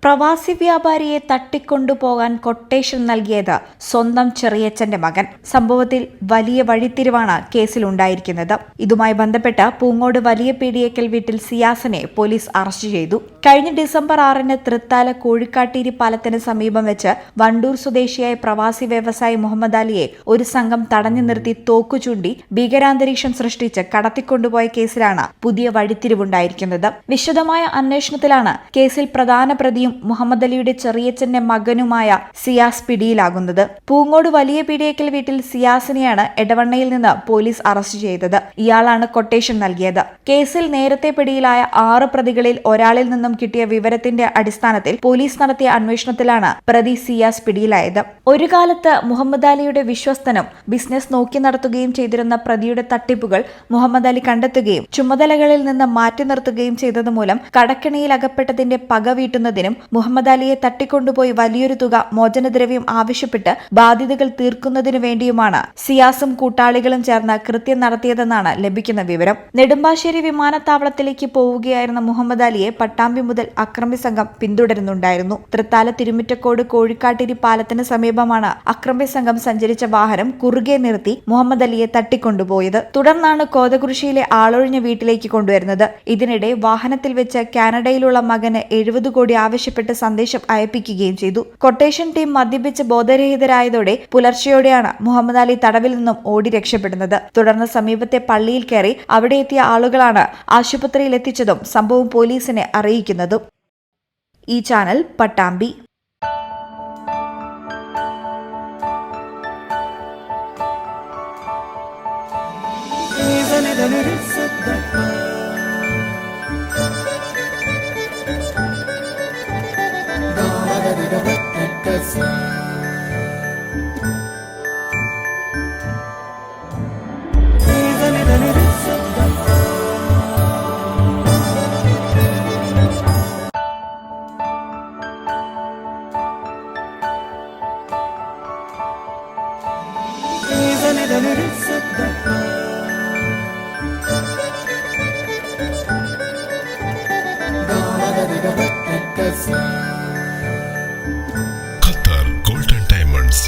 പ്രവാസി വ്യാപാരിയെ തട്ടിക്കൊണ്ടുപോകാൻ കൊട്ടേഷൻ നൽകിയത് സ്വന്തം ചെറിയച്ഛന്റെ മകൻ. സംഭവത്തിൽ വലിയ വഴിത്തിരിവാണ് കേസിലുണ്ടായിരിക്കുന്നത്. ഇതുമായി ബന്ധപ്പെട്ട് പൂങ്ങോട് വലിയ പീടിയേക്കൽ വീട്ടിൽ സിയാസിനെ പോലീസ് അറസ്റ്റ് ചെയ്തു. കഴിഞ്ഞ ഡിസംബർ 6-ന് തൃത്താല കോഴിക്കാട്ടീരി പാലത്തിന് സമീപം വെച്ച് വണ്ടൂർ സ്വദേശിയായ പ്രവാസി വ്യവസായി മുഹമ്മദ് അലിയെ ഒരു സംഘം തടഞ്ഞു നിർത്തി തോക്കു ചൂണ്ടി ഭീകരാന്തരീക്ഷം സൃഷ്ടിച്ച് കടത്തിക്കൊണ്ടുപോയ കേസിലാണ് പുതിയ വഴിത്തിരിവുണ്ടായിരിക്കുന്നത്. വിശദമായ അന്വേഷണത്തിലാണ് കേസിൽ പ്രധാന പ്രതിയും മുഹമ്മദ് അലിയുടെ ചെറിയച്ഛന്റെ മകനുമായ സിയാസ് പിടിയിലാകുന്നത്. പൂങ്ങോട് വലിയ പീടിയേക്കൽ വീട്ടിൽ സിയാസിനെയാണ് എടവണ്ണയിൽ നിന്ന് പോലീസ് അറസ്റ്റ് ചെയ്തത്. ഇയാളാണ് കൊട്ടേഷൻ നൽകിയത്. കേസിൽ നേരത്തെ പിടിയിലായ 6 പ്രതികളിൽ ഒരാളിൽ നിന്നും കിട്ടിയ വിവരത്തിന്റെ അടിസ്ഥാനത്തിൽ പോലീസ് നടത്തിയ അന്വേഷണത്തിലാണ് പ്രതി സിയാസ് പിടിയിലായത്. ഒരു കാലത്ത് മുഹമ്മദ് അലിയുടെ വിശ്വസ്തനും ബിസിനസ് നോക്കി നടത്തുകയും ചെയ്തിരുന്ന പ്രതിയുടെ തട്ടിപ്പുകൾ മുഹമ്മദ് അലി കണ്ടെത്തുകയും ചുമതലകളിൽ നിന്ന് മാറ്റി നിർത്തുകയും ചെയ്തതുമൂലം കടക്കെണിയിൽ അകപ്പെട്ടതിന്റെ പക വീട്ടുന്നതിനും മുഹമ്മദ് അലിയെ തട്ടിക്കൊണ്ടുപോയി വലിയൊരു തുക മോചനദ്രവ്യം ആവശ്യപ്പെട്ട് ബാധ്യതകൾ തീർക്കുന്നതിനു വേണ്ടിയുമാണ് സിയാസും കൂട്ടാളികളും ചേർന്ന് കൃത്യം നടത്തിയതെന്നാണ് ലഭിക്കുന്ന വിവരം. നെടുമ്പാശ്ശേരി വിമാനത്താവളത്തിലേക്ക് പോവുകയായിരുന്ന മുഹമ്മദ് അലിയെ പട്ടാമ്പി മുതൽ അക്രമി സംഘം പിന്തുടരുന്നുണ്ടായിരുന്നു. തൃത്താല തിരുമിറ്റക്കോട് കോഴിക്കാട്ടേരി പാലത്തിന് സമീപമാണ് അക്രമി സംഘം സഞ്ചരിച്ച വാഹനം കുറുകെ നിർത്തി മുഹമ്മദ് അലിയെ തട്ടിക്കൊണ്ടുപോയത്. തുടർന്നാണ് കോതകുരിശിയിലെ ആളൊഴിഞ്ഞ വീട്ടിലേക്ക് കൊണ്ടുവരുന്നത്. ഇതിനിടെ വാഹനത്തിൽ വെച്ച് കാനഡയിലുള്ള മകന് 70 കോടി ആവശ്യപ്പെട്ട് സന്ദേശം അയപ്പിക്കുകയും ചെയ്തു. കൊട്ടേഷൻ ടീം മദ്യപിച്ച് ബോധരഹിതരായതോടെ പുലർച്ചെയോടെയാണ് മുഹമ്മദ് അലി തടവിൽ നിന്നും ഓടി രക്ഷപ്പെടുന്നത്. തുടർന്ന് സമീപത്തെ പള്ളിയിൽ കയറി അവിടെ എത്തിയ ആളുകളാണ് ആശുപത്രിയിൽ എത്തിച്ചതും സംഭവം പോലീസിനെ അറിയിക്കുന്നതും. ഈ channel Pattambi. Qatar golden diamonds,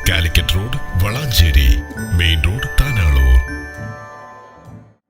Calicut road, Valanchery main road,